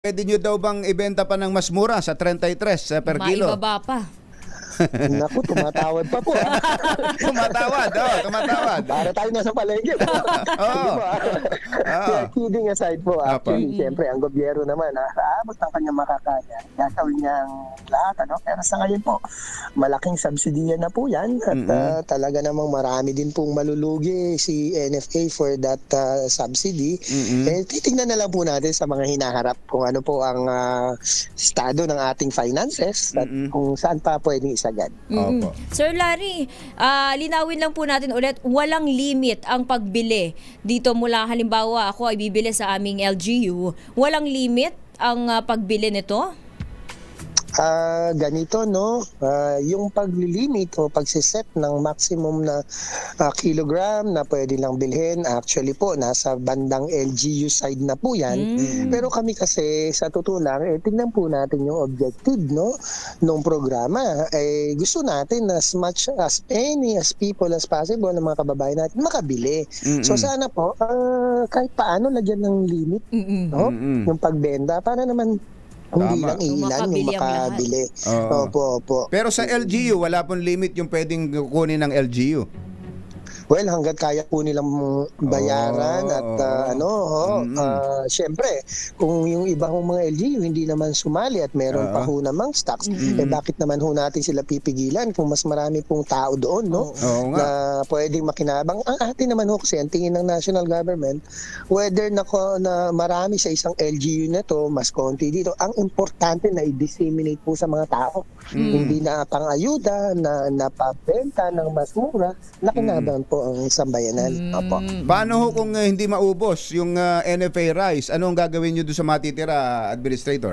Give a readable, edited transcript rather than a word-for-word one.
Pwede nyo daw bang ibenta pa ng mas mura sa 33 per kilo? Maibaba pa. Naku, tumatawad pa po. Tumatawad, tumatawad. Para tayo nasa palengke. Oo. Kaya kidding aside po, Apo. actually, siyempre, ang gobyerno naman, sa abot ng kanyang makakaya, gagawin niyang lahat. Pero sa ngayon po, malaking subsidiya na po yan. At talaga namang marami din pong malulugi si NFA for that subsidy. Titingnan na lang po natin sa mga hinaharap kung ano po ang estado ng ating finances at kung saan pa pwedeng isagad. Opo. Sir Larry, linawin lang po natin ulit, walang limit ang pagbili dito mula halimbawa ako ay bibili sa aming LGU, walang limit ang pagbili nito? Ganito, no? Yung paglilimit o pagsiset ng maximum na kilogram na pwede lang bilhin, actually po, nasa bandang LGU side na po yan. Pero kami kasi, sa totoo lang, tingnan po natin yung objective, no? Nung programa. Gusto natin as much as any as people as possible ng mga kababayan natin makabili. So sana po, kahit paano lagyan ng limit, no? Yung pagbenta, para naman hindi Tama. lang ilan yung makabili. Opo. Pero sa LGU, wala pong limit yung pwedeng kunin ng LGU. Well, hanggat kaya po nilang bayaran at syempre, kung yung iba hong mga LGU hindi naman sumali at meron pa ho namang stocks, bakit naman ho natin sila pipigilan kung mas marami pong tao doon, no? Na pwedeng makinabang. Ang atin naman ho kasi, ang tingin ng national government, whether na marami sa isang LGU na to, mas konti dito, ang importante na i-disseminate po sa mga tao. Hindi na pang-ayuda, na napabenta ng mas mura, nakinabang po ang sambayanan. Opo. Paano ho kung hindi maubos yung NFA rice? Ano ang gagawin nyo doon sa matitira, Administrator?